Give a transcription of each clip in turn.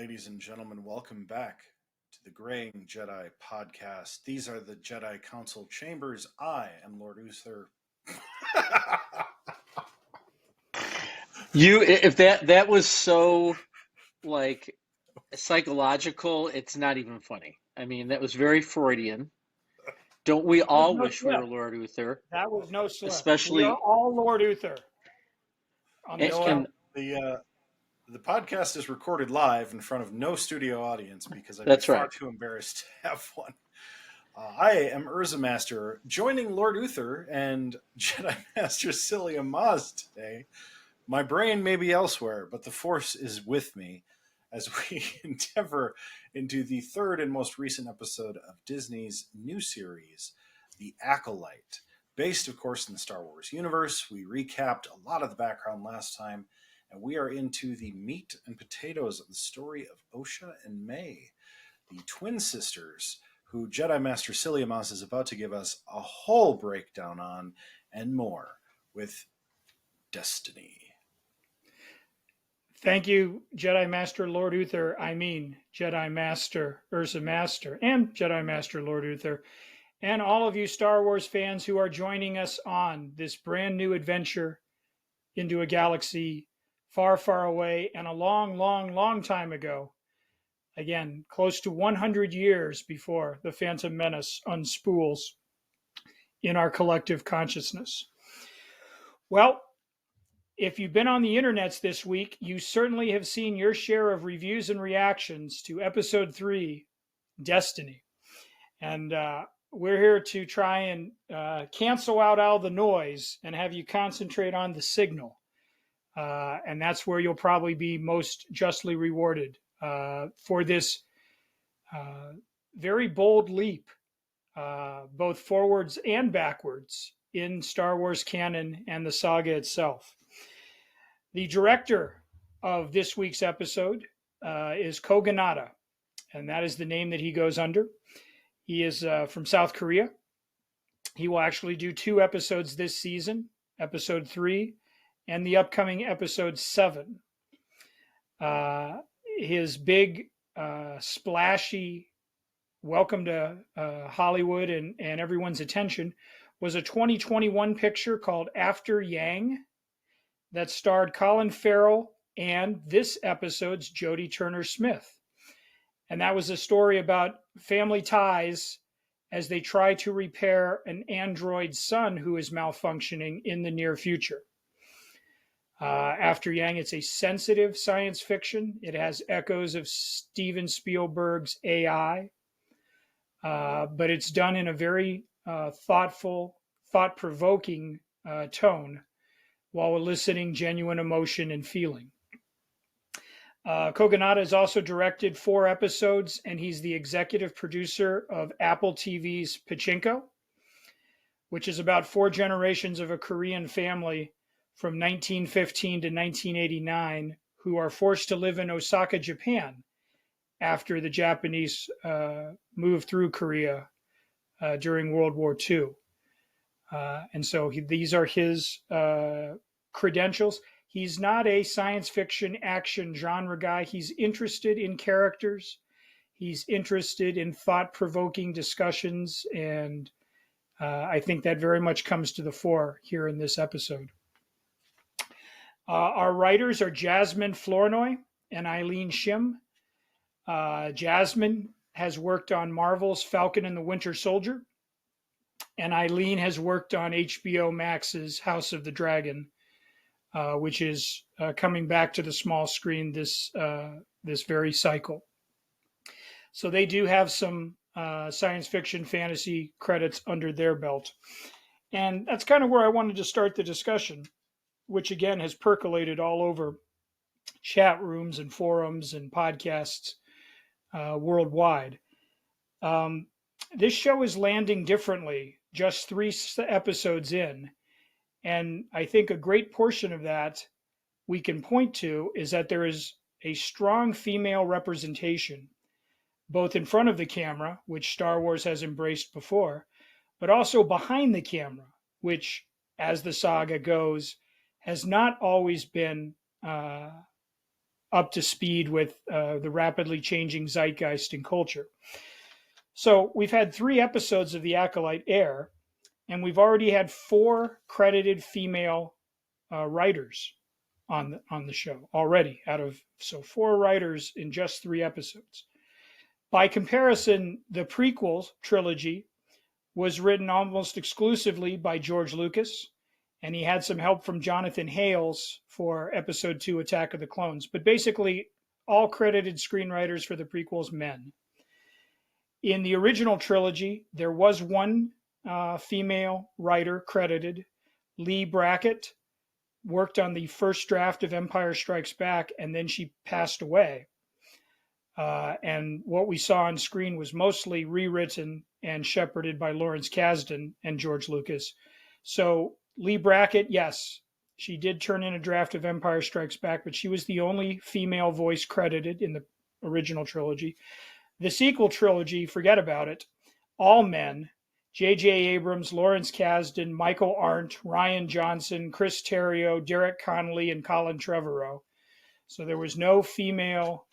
ladies and gentlemen. Welcome back to the Graying Jedi podcast. These are the Jedi Council chambers. I am Lord Uther. If that was so like psychological, it's not even funny. I mean, that was very Freudian. Don't we That was all no wish we slip. were Lord Uther? That was no slip. We are Especially, all Lord Uther on this and The podcast is recorded live in front of no studio audience because I'd be that's far right. too embarrassed to have one. I am UrzaMaster, joining Lord Uther and Jedi Master Psyllium Maas today. My brain may be elsewhere, but the Force is with me as we endeavor into the third and most recent episode of Disney's new series, The Acolyte. Based, of course, in the Star Wars universe. We recapped a lot of the background last time, and we are into the meat and potatoes of the story of Osha and May, the twin sisters who Jedi Master Psyllium Maas is about to give us a whole breakdown on, and more, with Destiny. Thank you, Jedi Master Lord Uther. Jedi Master UrzaMaster and Jedi Master Lord Uther, and all of you Star Wars fans who are joining us on this brand new adventure into a galaxy far, far away and a long, long, long time ago. Again, close to 100 years before the Phantom Menace unspools in our collective consciousness. Well, if you've been on the internets this week, you certainly have seen your share of reviews and reactions to Episode 3, Destiny. And we're here to try and cancel out all the noise and have you concentrate on the signal. And that's where you'll probably be most justly rewarded for this very bold leap, both forwards and backwards in Star Wars canon and the saga itself. The director of this week's episode is Kogonada, and that is the name that he goes under. He is from South Korea. He will actually do 2 episodes this season, episode 3 and the upcoming episode 7. His big, splashy welcome to Hollywood and everyone's attention was a 2021 picture called After Yang that starred Colin Farrell and this episode's Jodie Turner-Smith. And that was a story about family ties as they try to repair an android son who is malfunctioning in the near future. After Yang, it's a sensitive science fiction. It has echoes of Steven Spielberg's AI, but it's done in a very thoughtful, thought-provoking tone while eliciting genuine emotion and feeling. Kogonada has also directed 4 episodes, and he's the executive producer of Apple TV's Pachinko, which is about 4 generations of a Korean family from 1915 to 1989 who are forced to live in Osaka, Japan, after the Japanese moved through Korea during World War II. And so these are his credentials. He's not a science fiction action genre guy. He's interested in characters. He's interested in thought-provoking discussions, and I think that very much comes to the fore here in this episode. Our writers are Jasmine Flournoy and Eileen Shim. Jasmine has worked on Marvel's Falcon and the Winter Soldier, and Eileen has worked on HBO Max's House of the Dragon, which is coming back to the small screen this very cycle. So they do have some science fiction fantasy credits under their belt. And that's kind of where I wanted to start the discussion, which again has percolated all over chat rooms and forums and podcasts worldwide. This show is landing differently just 3 episodes in. And I think a great portion of that we can point to is that there is a strong female representation, both in front of the camera, which Star Wars has embraced before, but also behind the camera, which, as the saga goes, has not always been up to speed with the rapidly changing zeitgeist and culture. So we've had 3 episodes of The Acolyte air, and we've already had 4 credited female writers on the show already. So 4 writers in just 3 episodes. By comparison, the prequel trilogy was written almost exclusively by George Lucas, and he had some help from Jonathan Hales for Episode 2, Attack of the Clones. But basically, all credited screenwriters for the prequels, men. In the original trilogy, there was 1 female writer credited. Lee Brackett worked on the first draft of Empire Strikes Back, and then she passed away. And what we saw on screen was mostly rewritten and shepherded by Lawrence Kasdan and George Lucas. So Lee Brackett, yes, she did turn in a draft of Empire Strikes Back, but she was the only female voice credited in the original trilogy. The sequel trilogy, forget about it. All men. J.J. Abrams, Lawrence Kasdan, Michael Arndt, Rian Johnson, Chris Terrio, Derek Connolly, and Colin Trevorrow. So there was no female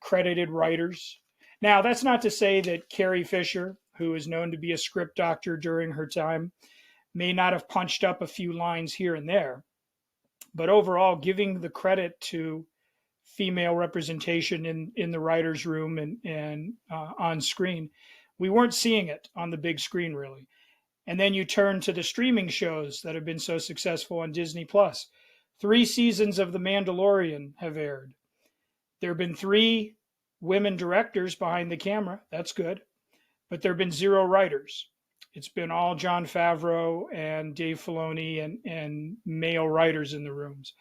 credited writers. Now, that's not to say that Carrie Fisher, who is known to be a script doctor during her time, may not have punched up a few lines here and there. But overall, giving the credit to female representation in the writer's room and on screen, we weren't seeing it on the big screen, really. And then you turn to the streaming shows that have been so successful on Disney+. 3 seasons of The Mandalorian have aired. There have been 3 women directors behind the camera. That's good. But there have been 0 writers. It's been all Jon Favreau and Dave Filoni and male writers in the rooms.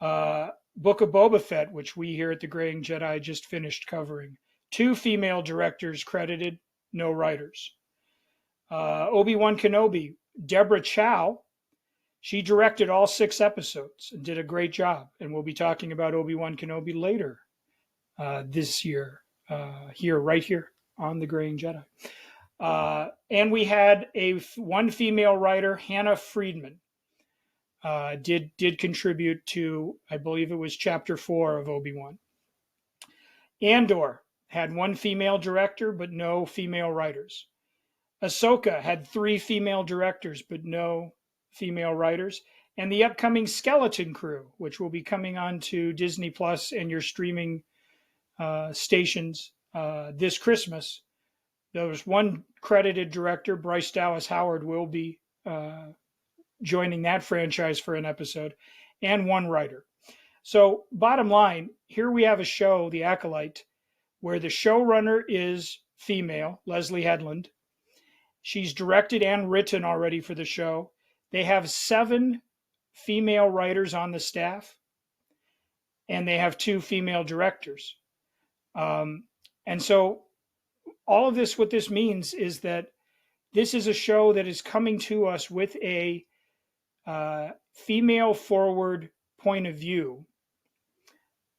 Book of Boba Fett, which we here at the Graying Jedi just finished covering. 2 female directors credited, no writers. Obi-Wan Kenobi, Deborah Chow, she directed all 6 episodes and did a great job. And we'll be talking about Obi-Wan Kenobi later this year, right here on the Graying Jedi. And we had 1 female writer, Hannah Friedman, did contribute to, I believe it was chapter 4 of Obi-Wan. Andor had 1 female director, but no female writers. Ahsoka had 3 female directors, but no female writers. And the upcoming Skeleton Crew, which will be coming on to Disney Plus and your streaming stations this Christmas. There was 1 credited director, Bryce Dallas Howard, will be joining that franchise for an episode, and 1 writer. So bottom line, here we have a show, The Acolyte, where the showrunner is female, Leslie Headland. She's directed and written already for the show. They have 7 female writers on the staff, and they have 2 female directors. And so all of this, what this means is that this is a show that is coming to us with a female forward point of view.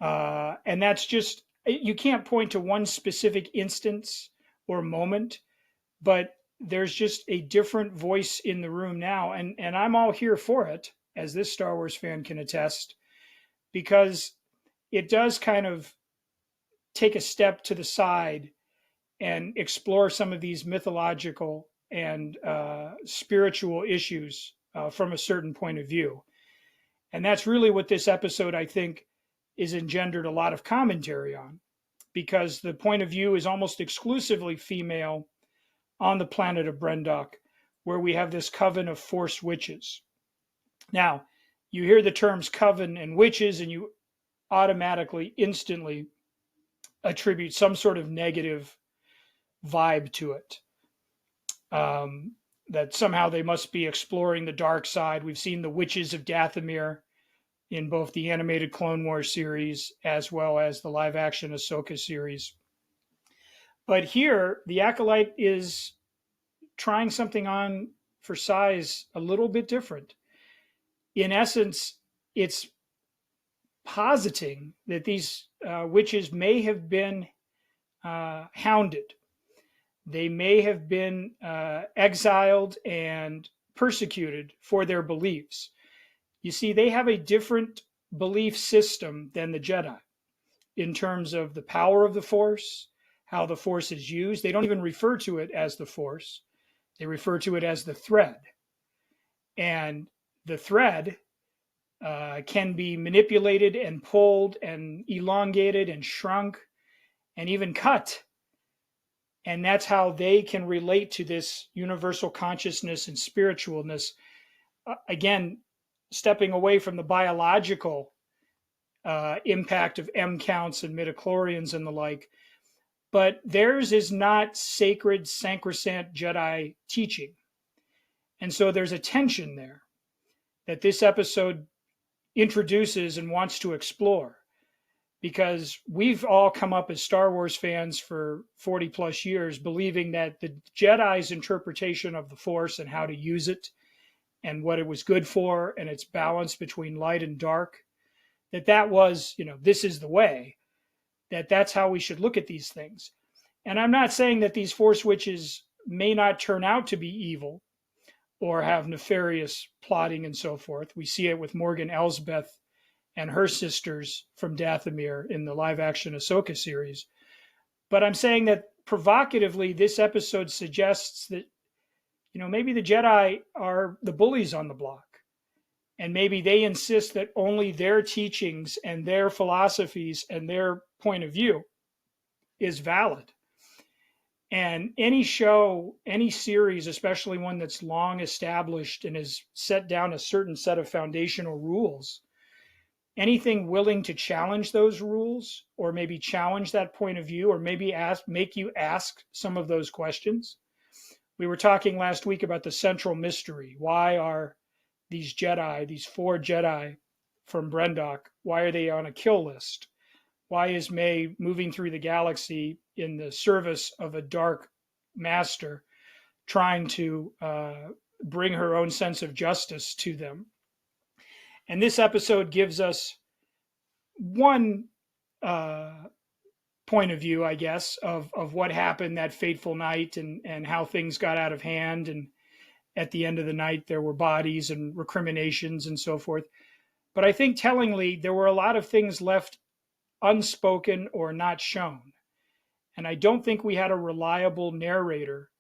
And that's just, you can't point to one specific instance or moment, but there's just a different voice in the room now. And I'm all here for it, as this Star Wars fan can attest, because it does kind of take a step to the side and explore some of these mythological and spiritual issues from a certain point of view. And that's really what this episode, I think, is engendered a lot of commentary on, because the point of view is almost exclusively female on the planet of Brendok, where we have this coven of Force witches. Now, you hear the terms coven and witches, and you automatically, instantly attribute some sort of negative vibe to it. That somehow they must be exploring the dark side. We've seen the Witches of Dathomir in both the animated Clone Wars series as well as the live-action Ahsoka series. But here, the Acolyte is trying something on for size a little bit different. In essence, it's positing that these witches may have been hounded. They may have been exiled and persecuted for their beliefs. You see, they have a different belief system than the Jedi in terms of the power of the Force, how the Force is used. They don't even refer to it as the Force. They refer to it as the thread. And the thread can be manipulated and pulled and elongated and shrunk and even cut. And that's how they can relate to this universal consciousness and spiritualness. Again, stepping away from the biological impact of M counts and midichlorians and the like. But theirs is not sacred, sacrosanct Jedi teaching. And so there's a tension there that this episode introduces and wants to explore, because we've all come up as Star Wars fans for 40 plus years believing that the Jedi's interpretation of the Force and how to use it and what it was good for and its balance between light and dark, that was, this is the way, that's how we should look at these things. And I'm not saying that these Force witches may not turn out to be evil or have nefarious plotting and so forth. We see it with Morgan Elsbeth and her sisters from Dathomir in the live-action Ahsoka series. But I'm saying that provocatively, this episode suggests that, maybe the Jedi are the bullies on the block. And maybe they insist that only their teachings and their philosophies and their point of view is valid. And any show, any series, especially one that's long established and has set down a certain set of foundational rules, anything willing to challenge those rules or maybe challenge that point of view or maybe make you ask some of those questions. We were talking last week about the central mystery. Why are these Jedi, these 4 Jedi from Brendok, why are they on a kill list? Why is May moving through the galaxy in the service of a dark master, trying to bring her own sense of justice to them? And this episode gives us one point of view, I guess, of what happened that fateful night and how things got out of hand. And at the end of the night, there were bodies and recriminations and so forth. But I think tellingly, there were a lot of things left unspoken or not shown. And I don't think we had a reliable narrator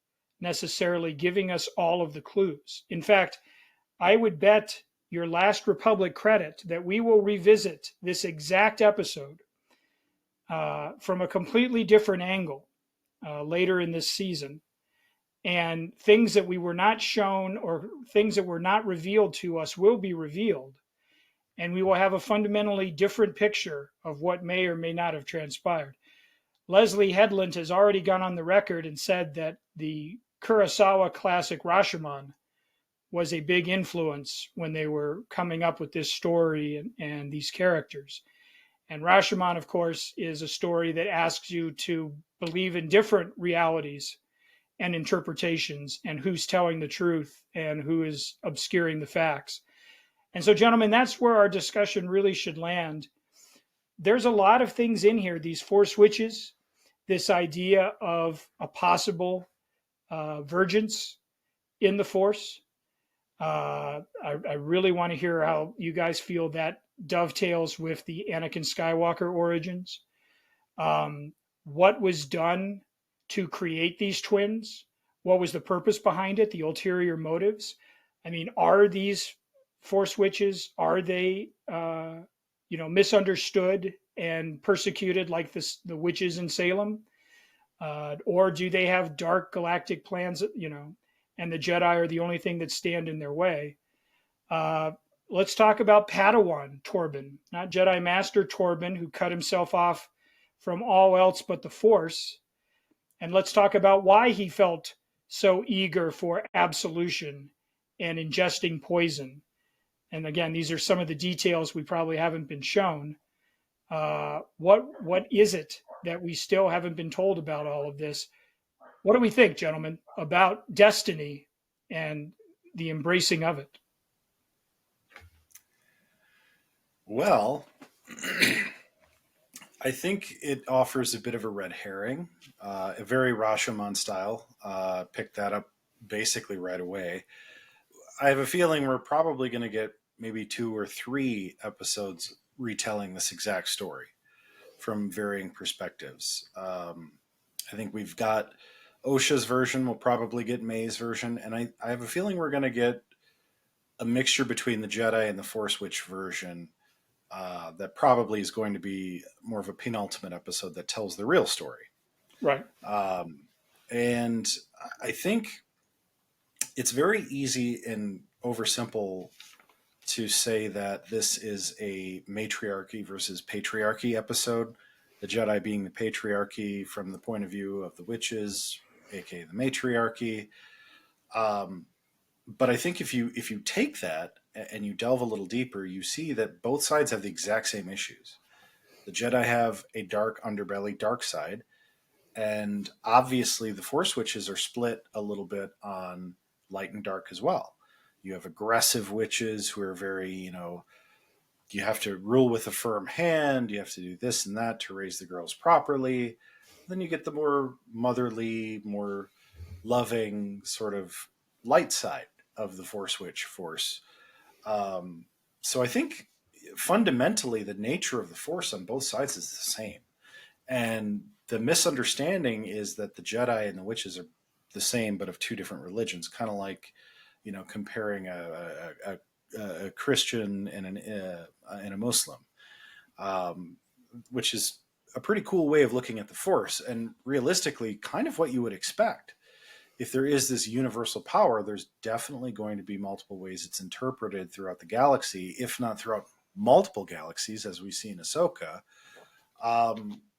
necessarily giving us all of the clues. In fact, I would bet your Last Republic credit that we will revisit this exact episode from a completely different angle later in this season. And things that we were not shown or things that were not revealed to us will be revealed. And we will have a fundamentally different picture of what may or may not have transpired. Leslie Headland has already gone on the record and said that the Kurosawa classic Rashomon was a big influence when they were coming up with this story and these characters. And Rashomon, of course, is a story that asks you to believe in different realities and interpretations and who's telling the truth and who is obscuring the facts. And so, gentlemen, that's where our discussion really should land. There's a lot of things in here, these Force witches, this idea of a possible vergence in the Force. I really want to hear how you guys feel that dovetails with the Anakin Skywalker origins. What was done to create these twins? What was the purpose behind it? The ulterior motives? I mean, are these Force witches, are they, misunderstood and persecuted like the witches in Salem? Or do they have dark galactic plans, and the Jedi are the only thing that stand in their way? Let's talk about Padawan Torben, not Jedi Master Torben, who cut himself off from all else but the Force. And let's talk about why he felt so eager for absolution and ingesting poison. And again, these are some of the details we probably haven't been shown. What is it that we still haven't been told about all of this? What do we think, gentlemen, about destiny and the embracing of it? Well, I think it offers a bit of a red herring, a very Rashomon style. Picked that up basically right away. I have a feeling we're probably going to get maybe 2 or 3 episodes retelling this exact story from varying perspectives. I think we've got Osha's version. We'll probably get May's version, and I have a feeling we're going to get a mixture between the Jedi and the Force Witch version. That probably is going to be more of a penultimate episode that tells the real story. Right. And I think it's very easy and oversimple to say that this is a matriarchy versus patriarchy episode. The Jedi being the patriarchy from the point of view of the witches, aka the matriarchy. But I think if you take that and you delve a little deeper, you see that both sides have the exact same issues. The Jedi have a dark underbelly, dark side, and obviously the Force witches are split a little bit on light and dark as well. You have aggressive witches who are very, you have to rule with a firm hand, you have to do this and that to raise the girls properly. Then you get the more motherly, more loving sort of light side of the Force Witch force. So I think fundamentally the nature of the Force on both sides is the same. And the misunderstanding is that the Jedi and the witches are the same, but of two different religions, kind of like, comparing a Christian and a Muslim, which is a pretty cool way of looking at the Force, and realistically kind of what you would expect. If there is this universal power, there's definitely going to be multiple ways it's interpreted throughout the galaxy, if not throughout multiple galaxies, as we see in Ahsoka.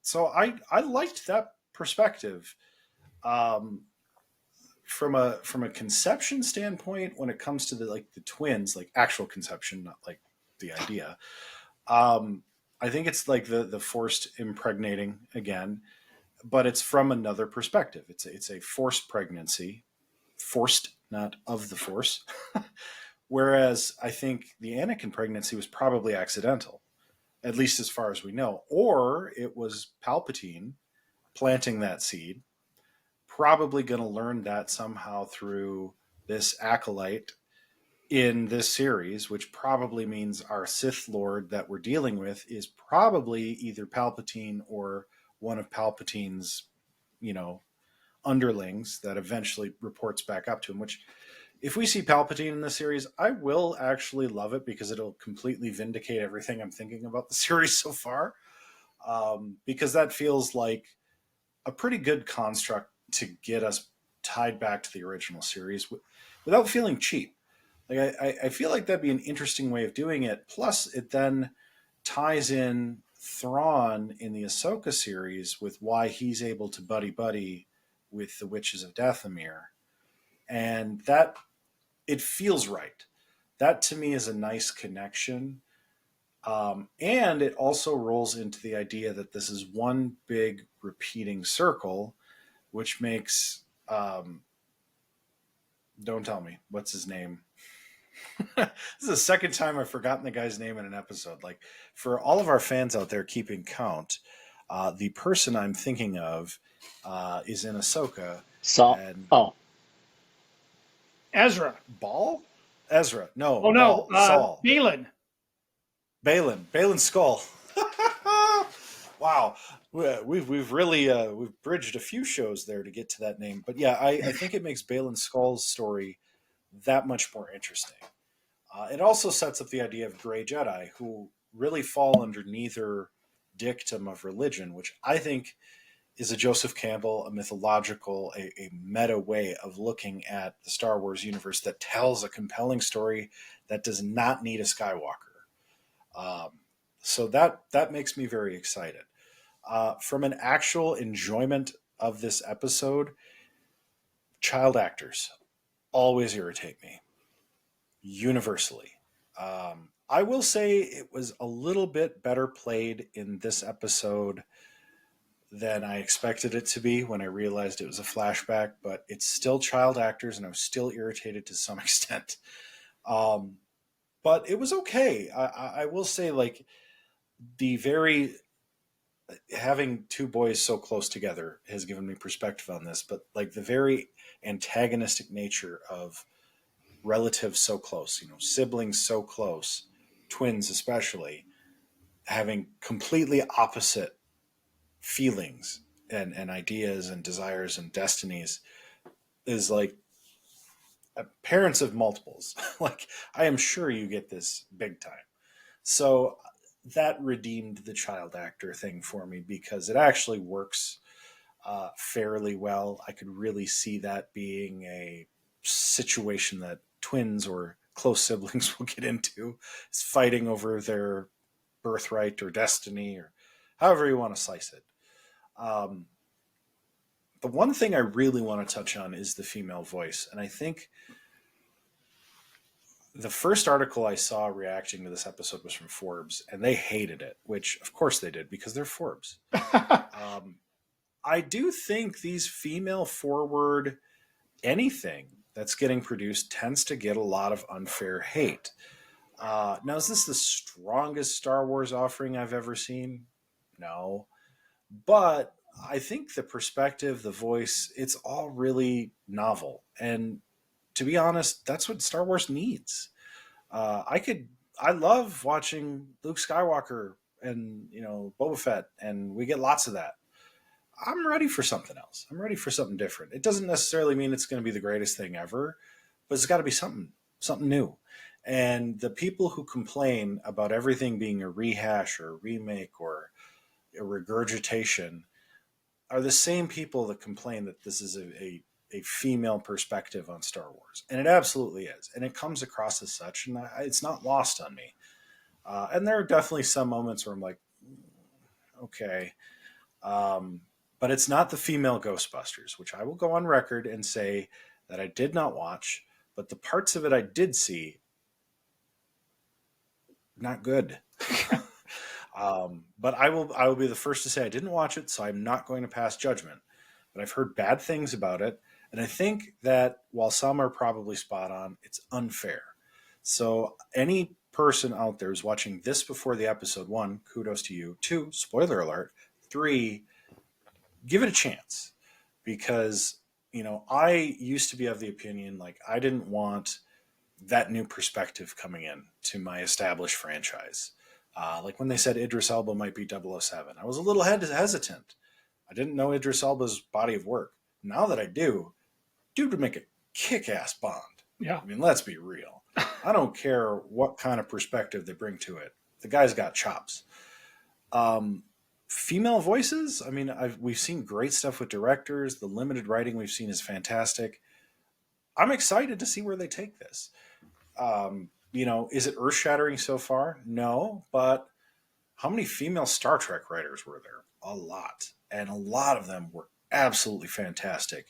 So I liked that perspective. From a conception standpoint, when it comes to the twins, like actual conception, not like the idea, I think it's like the forced impregnating again, but it's from another perspective. It's a forced pregnancy, forced, not of the Force. Whereas I think the Anakin pregnancy was probably accidental, at least as far as we know, or it was Palpatine planting that seed. Probably going to learn that somehow through this Acolyte in this series, which probably means our Sith Lord that we're dealing with is probably either Palpatine or one of Palpatine's, underlings that eventually reports back up to him, which if we see Palpatine in this series, I will actually love it because it'll completely vindicate everything I'm thinking about the series so far. Because that feels like a pretty good construct to get us tied back to the original series without feeling cheap. Like I feel like that'd be an interesting way of doing it. Plus, it then ties in Thrawn in the Ahsoka series with why he's able to buddy with the Witches of Dathomir, and that it feels right. That to me is a nice connection, and it also rolls into the idea that this is one big repeating circle, which makes don't tell me what's his name. This is the second time I've forgotten the guy's name in an episode. Like, for all of our fans out there keeping count, the person I'm thinking of is in Ahsoka. Saul. And Ezra. Ball? Ezra. No. Oh no. Ball. Saul. Balin Skull. Wow. We've really we've bridged a few shows there to get to that name. But yeah, I think it makes Balin Skull's story that much more interesting. It also sets up the idea of Grey Jedi, who really fall under neither dictum of religion, which I think is a Joseph Campbell, a mythological, a meta way of looking at the Star Wars universe that tells a compelling story that does not need a Skywalker. So that makes me very excited. From an actual enjoyment of this episode, child actors always irritate me, universally. I will say it was a little bit better played in this episode than I expected it to be when I realized it was a flashback, but it's still child actors, and I was still irritated to some extent. But it was okay. I will say, like, having two boys so close together has given me perspective on this, but like the very antagonistic nature of relatives so close, siblings so close, twins especially, having completely opposite feelings and ideas and desires and destinies is like parents of multiples. Like, I am sure you get this big time. So that redeemed the child actor thing for me because it actually works fairly well. I could really see that being a situation that twins or close siblings will get into, is fighting over their birthright or destiny or however you want to slice it. Um, the one thing I really want to touch on is the female voice. And I think the first article I saw reacting to this episode was from Forbes, and they hated it, which of course they did because they're Forbes. I do think these female forward anything that's getting produced tends to get a lot of unfair hate. Now, is this the strongest Star Wars offering I've ever seen? No. But I think the perspective, the voice, it's all really novel. And to be honest, that's what Star Wars needs. I love watching Luke Skywalker and, Boba Fett, and we get lots of that. I'm ready for something else. I'm ready for something different. It doesn't necessarily mean it's going to be the greatest thing ever, but it's got to be something new. And the people who complain about everything being a rehash or a remake or a regurgitation are the same people that complain that this is a female perspective on Star Wars. And it absolutely is. And it comes across as such, and it's not lost on me. And there are definitely some moments where I'm like, okay. But it's not the female Ghostbusters, which I will go on record and say that I did not watch, but the parts of it I did see, not good. But I will be the first to say I didn't watch it, so I'm not going to pass judgment. But I've heard bad things about it, and I think that while some are probably spot on, it's unfair. So any person out there who's watching this before the episode, 1, kudos to you. 2, spoiler alert. 3, give it a chance, because I used to be of the opinion like I didn't want that new perspective coming in to my established franchise. Like when they said Idris Elba might be 007, I was a little hesitant. I didn't know Idris Elba's body of work. Now that I do, dude would make a kick-ass Bond. Yeah. I mean, let's be real. I don't care what kind of perspective they bring to it. The guy's got chops. Female voices, I mean, we've seen great stuff with directors. The limited writing we've seen is fantastic. I'm excited to see where they take this. Is it earth-shattering so far? No, but how many female Star Trek writers were there? A lot. And a lot of them were absolutely fantastic.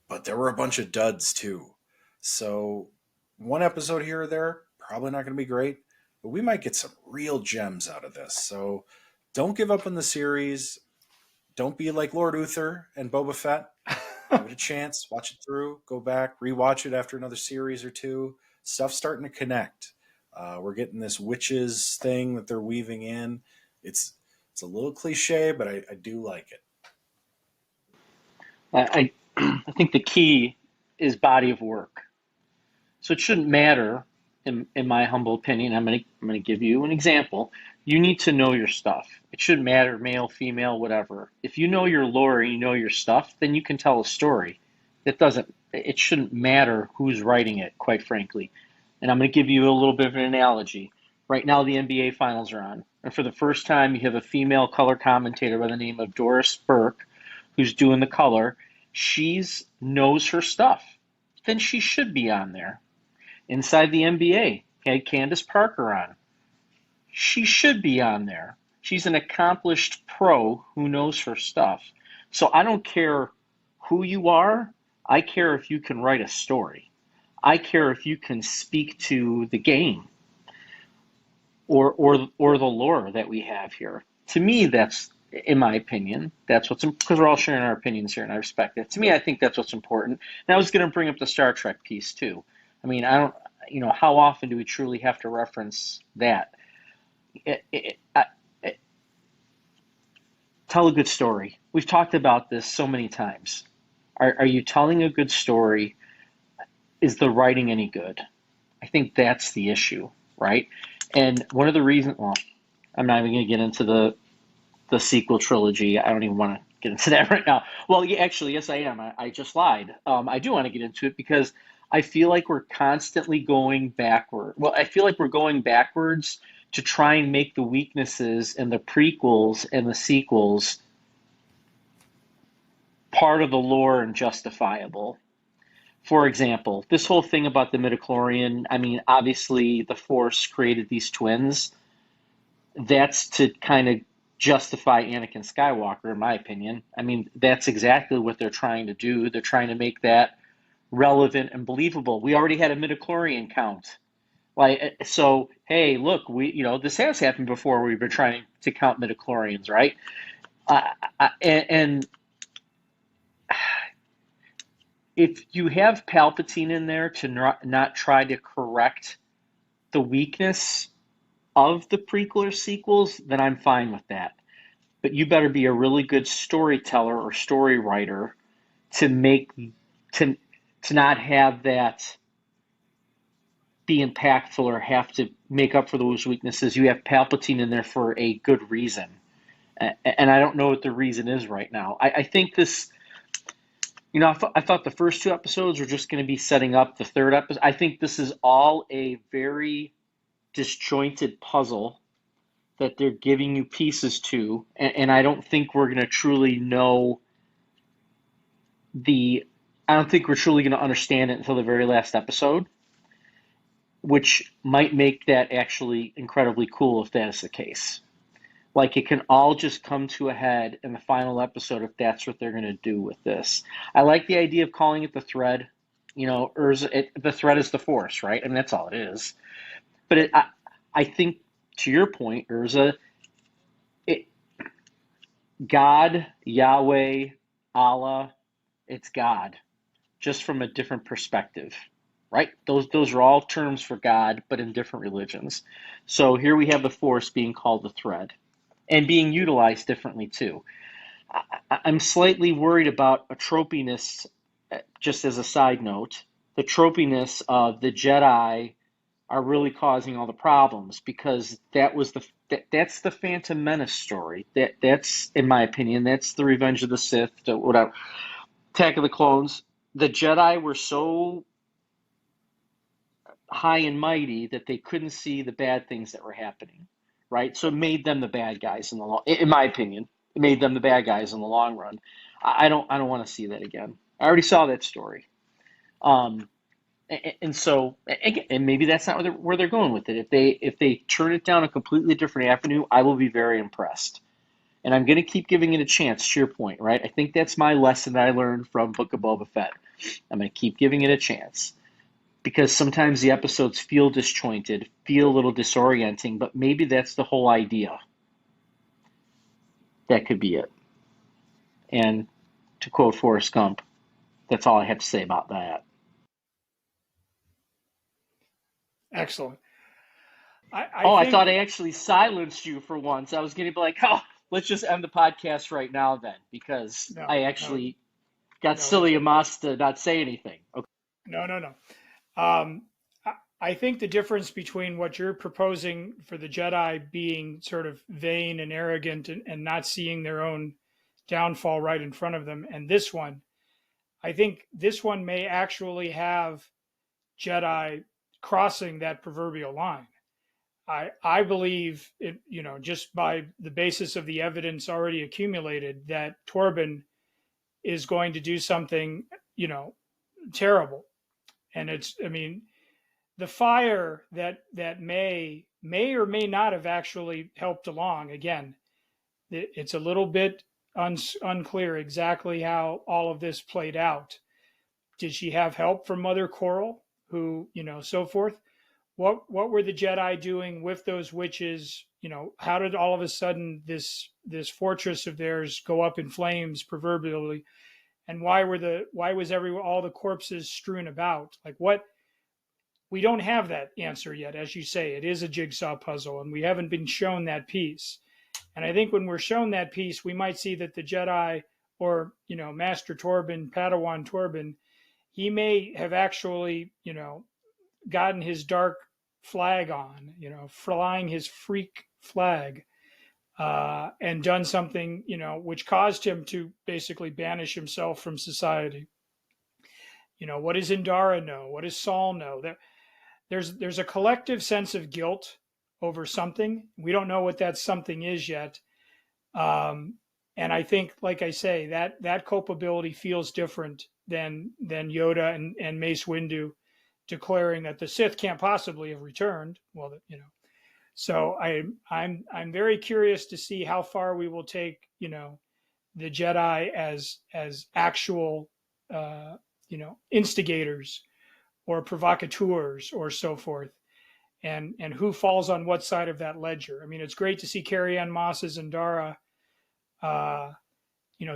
But there were a bunch of duds too. So one episode here or there, probably not going to be great, but we might get some real gems out of this. So don't give up on the series. Don't be like Lord Uther and Boba Fett. Give it a chance. Watch it through. Go back. Rewatch it after another series or two. Stuff's starting to connect. We're getting this witches thing that they're weaving in. It's a little cliche, but I do like it. I I think the key is body of work. So it shouldn't matter, in my humble opinion. I'm gonna give you an example. You need to know your stuff. It shouldn't matter, male, female, whatever. If you know your lore and you know your stuff, then you can tell a story. It shouldn't matter who's writing it, quite frankly. And I'm gonna give you a little bit of an analogy. Right now the NBA finals are on. And for the first time you have a female color commentator by the name of Doris Burke who's doing the color. She knows her stuff. Then she should be on there. Inside the NBA, had Candace Parker on. She should be on there. She's an accomplished pro who knows her stuff. So I don't care who you are. I care if you can write a story. I care if you can speak to the game or the lore that we have here. To me, that's, in my opinion, that's what's, because we're all sharing our opinions here and I respect it. To me, I think that's what's important. And I was going to bring up the Star Trek piece too. I mean, how often do we truly have to reference that? Tell a good story. We've talked about this so many times. Are you telling a good story? Is the writing any good? I think that's the issue, right? And one of the reasons, well, I'm not even going to get into the sequel trilogy. I don't even want to get into that right now. Well, yeah, actually, yes, I am. I just lied. I do want to get into it because I feel like we're constantly going backward. Well, I feel like we're going backwards to try and make the weaknesses in the prequels and the sequels part of the lore and justifiable. For example, this whole thing about the midichlorian, I mean, obviously the Force created these twins. That's to kind of justify Anakin Skywalker, in my opinion. I mean, that's exactly what they're trying to do. They're trying to make that relevant and believable. We already had a midichlorian count. Like, so, hey, look, this has happened before. We've been trying to count midichlorians, right? And if you have Palpatine in there to not try to correct the weakness of the prequel or sequels, then I'm fine with that. But you better be a really good storyteller or story writer to make to not have that be impactful or have to make up for those weaknesses. You have Palpatine in there for a good reason, and I don't know what the reason is right now. I think this. I thought the first two episodes were just going to be setting up the third episode. I think this is all a very disjointed puzzle that they're giving you pieces to, and I don't think we're going to truly know I don't think we're truly going to understand it until the very last episode, which might make that actually incredibly cool if that is the case. Like, it can all just come to a head in the final episode if that's what they're going to do with this. I like the idea of calling it the thread. The thread is the Force, right? I mean, that's all it is. But I think, to your point, Urza, God, Yahweh, Allah, it's God, just from a different perspective, right? Those are all terms for God, but in different religions. So here we have the Force being called the thread and being utilized differently too. I'm slightly worried about a tropiness, just as a side note, the tropiness of the Jedi are really causing all the problems because that's the Phantom Menace story. That's, in my opinion, that's the Revenge of the Sith, whatever, Attack of the Clones. The Jedi were so high and mighty that they couldn't see the bad things that were happening, right? So it made them the bad guys in my opinion. It made them the bad guys in the long run. I don't want to see that again. I already saw that story. And so, and maybe that's not where they're going with it. If they turn it down a completely different avenue, I will be very impressed. And I'm going to keep giving it a chance, to your point, right? I think that's my lesson that I learned from Book of Boba Fett. I'm going to keep giving it a chance because sometimes the episodes feel disjointed, feel a little disorienting, but maybe that's the whole idea. That could be it. And to quote Forrest Gump, that's all I have to say about that. Excellent. I thought I actually silenced you for once. I was going to be like, oh, let's just end the podcast right now then, because I actually got Psyllium Maas to not say anything. Okay. No. I think the difference between what you're proposing for the Jedi being sort of vain and arrogant and not seeing their own downfall right in front of them, and this one, I think this one may actually have Jedi crossing that proverbial line. I believe it, just by the basis of the evidence already accumulated, that Torben is going to do something, terrible. And the fire that may or may not have actually helped along. Again, it's a little bit unclear exactly how all of this played out. Did she have help from Mother Coral, who, so forth? What were the Jedi doing with those witches? How did all of a sudden this fortress of theirs go up in flames, proverbially? And why was all the corpses strewn about? Like, what? We don't have that answer yet. As you say, it is a jigsaw puzzle, and we haven't been shown that piece. And I think when we're shown that piece, we might see that the Jedi, or Master Torben, Padawan Torben, he may have actually gotten his dark flag on, flying his freak flag, and done something, which caused him to basically banish himself from society. What does Indara know? What does Saul know? There's a collective sense of guilt over something. We don't know what that something is yet. And I think, like I say, that culpability feels different than Yoda and Mace Windu declaring that the Sith can't possibly have returned. Well, So I'm very curious to see how far we will take, the Jedi as actual, instigators or provocateurs or so forth, and who falls on what side of that ledger. I mean, it's great to see Carrie-Anne Moss's Indara,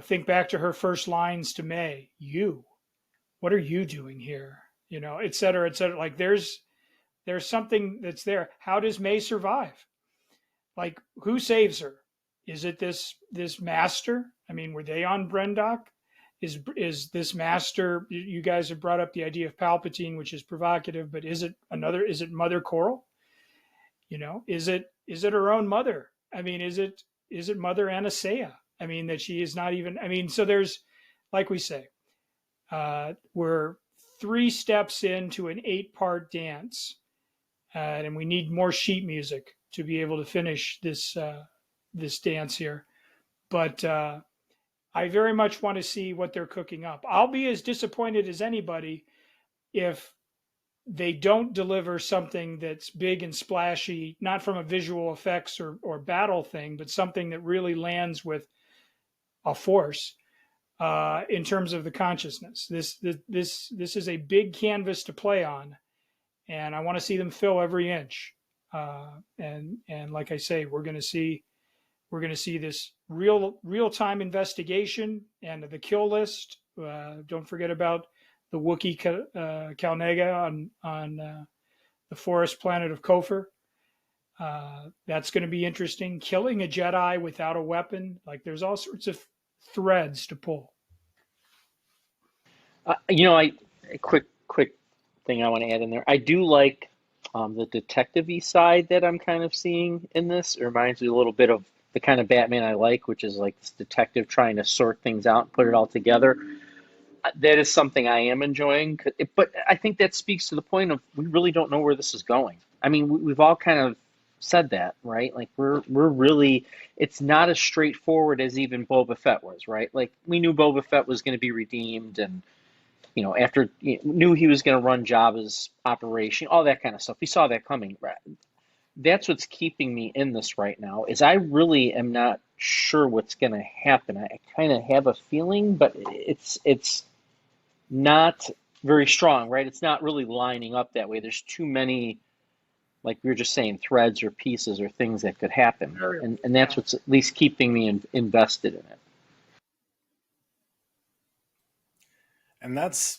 think back to her first lines to May. What are you doing here? Et cetera, et cetera. Like there's something that's there. How does May survive? Like, who saves her? Is it this master? I mean, were they on Brendock? Is this master? You guys have brought up the idea of Palpatine, which is provocative, but is it Mother Coral? Is it her own mother? I mean, is it Mother Anastasia? I mean, that she is not even. I mean, so there's, like we say, we're 3 steps into an 8-part dance, and we need more sheet music to be able to finish this dance here. But I very much want to see what they're cooking up. I'll be as disappointed as anybody if they don't deliver something that's big and splashy, not from a visual effects or battle thing, but something that really lands with a force in terms of the consciousness. This is a big canvas to play on, and I want to see them fill every inch. And like I say, we're going to see this real-time investigation and the kill list. Don't forget about the Wookiee Kalnega on the forest planet of Kofor. That's going to be interesting. Killing a Jedi without a weapon. Like, there's all sorts of threads to pull. A quick thing I want to add in there. I do like the detective-y side that I'm kind of seeing in this. It reminds me a little bit of the kind of Batman I like, which is like this detective trying to sort things out and put it all together. That is something I am enjoying. But I think that speaks to the point of we really don't know where this is going. I mean, we've all kind of said that, right? Like we're really, it's not as straightforward as even Boba Fett was, right? Like we knew Boba Fett was going to be redeemed, and after knew he was going to run Jabba's operation, all that kind of stuff. We saw that coming. Right? That's what's keeping me in this right now. Is I really am not sure what's going to happen. I kind of have a feeling, but it's not very strong, right? It's not really lining up that way. There's too many, like we were just saying, threads or pieces or things that could happen, and that's what's at least keeping me invested in it. And that's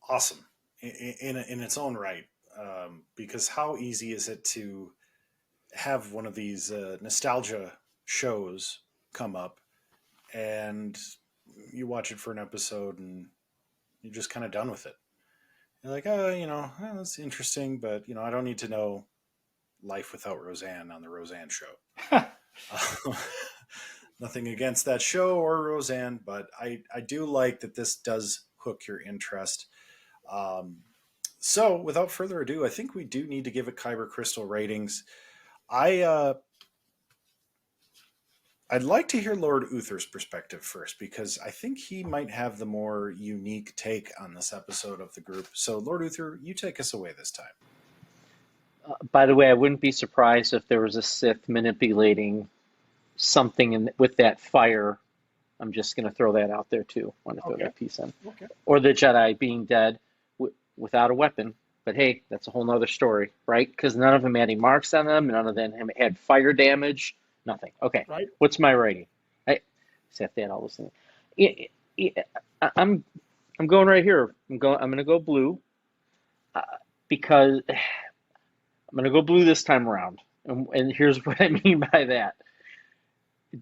awesome in its own right, because how easy is it to have one of these nostalgia shows come up, and you watch it for an episode and you're just kind of done with it. You're like, oh, that's interesting, but I don't need to know Life Without Roseanne on the Roseanne Show. Nothing against that show or Roseanne, but I do like that this does hook your interest. So without further ado, I think we do need to give it Kyber Crystal ratings. I'd like to hear Lord Uther's perspective first, because I think he might have the more unique take on this episode of the group. So Lord Uther, you take us away this time. By the way, I wouldn't be surprised if there was a Sith manipulating something with that fire. I'm just going to throw that out there too. I want to throw that piece in. Okay. Or the Jedi being dead without a weapon. But hey, that's a whole nother story, right? Because none of them had any marks on them. None of them had fire damage. Nothing. Okay. Right. What's my rating? I set that all this thing. I'm going right here. I'm going to go blue because I'm going to go blue this time around. And here's what I mean by that.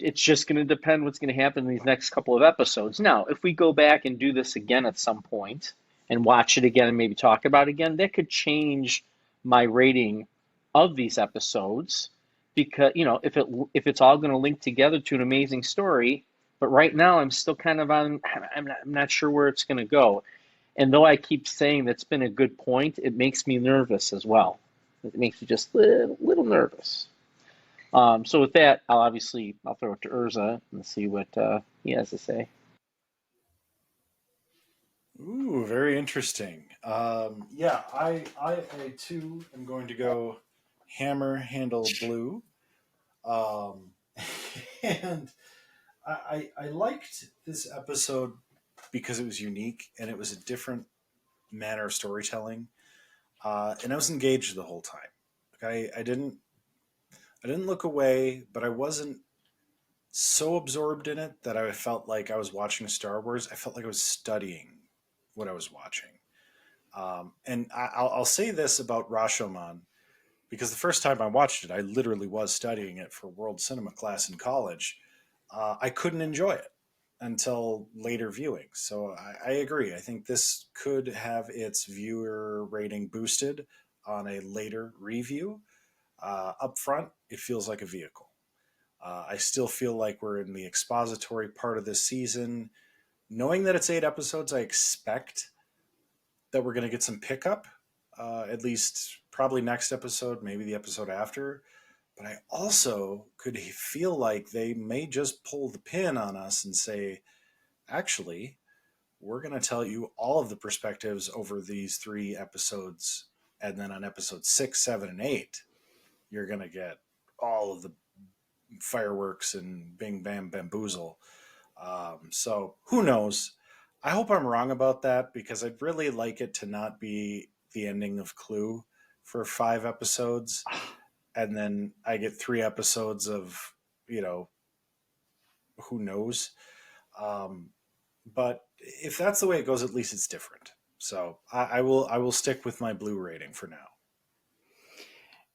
It's just going to depend what's going to happen in these next couple of episodes. Now, if we go back and do this again at some point and watch it again and maybe talk about it again, that could change my rating of these episodes. because if it's all going to link together to an amazing story. But right now, I'm still kind of on. I'm not sure where it's going to go. And though I keep saying that's been a good point, it makes me nervous as well. It makes me just a little nervous. So with that, I'll throw it to Urza and see what he has to say. Ooh, very interesting. Yeah, I too am going to go hammer handle blue. Um, and I liked this episode because it was unique and it was a different manner of storytelling. And I was engaged the whole time. Like I didn't look away, but I wasn't so absorbed in it that I felt like I was watching Star Wars. I felt like I was studying what I was watching. And I'll say this about Rashomon because the first time I watched it, I literally was studying it for world cinema class in college. I couldn't enjoy it until later viewing. So I agree. I think this could have its viewer rating boosted on a later review. Up front, it feels like a vehicle. I still feel like we're in the expository part of this season. Knowing that it's 8 episodes, I expect that we're going to get some pickup, at least probably next episode, maybe the episode after. But I also could feel like they may just pull the pin on us and say, actually, we're going to tell you all of the perspectives over these 3 episodes. And then on episode 6, 7, and 8, you're going to get all of the fireworks and bing, bam, bamboozle. So who knows? I hope I'm wrong about that because I'd really like it to not be the ending of Clue for 5 episodes. And then I get 3 episodes of, who knows. But if that's the way it goes, at least it's different. So I will stick with my blue rating for now.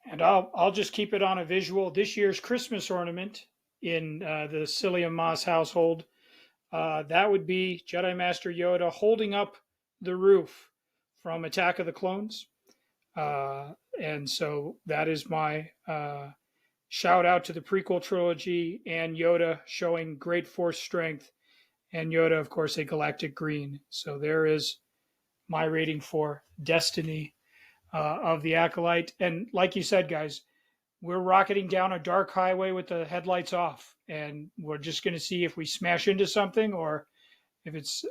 And I'll just keep it on a visual. This year's Christmas ornament in the Psyllium Maas household, that would be Jedi Master Yoda holding up the roof from Attack of the Clones. And so that is my shout out to the prequel trilogy and Yoda showing great force strength. And Yoda, of course, a galactic green. So there is my rating for Destiny of the Acolyte. And like you said, guys, we're rocketing down a dark highway with the headlights off. And we're just going to see if we smash into something or if it's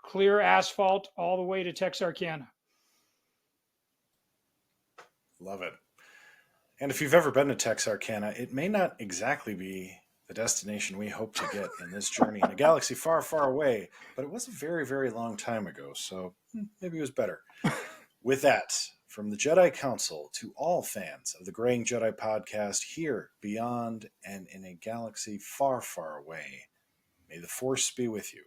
clear asphalt all the way to Texarkana. Love it. And if you've ever been to Texarkana, it may not exactly be the destination we hope to get in this journey in a galaxy far, far away, but it was a very, very long time ago, so maybe it was better. With that, from the Jedi Council to all fans of the Graying Jedi podcast here, beyond, and in a galaxy far, far away, may the Force be with you.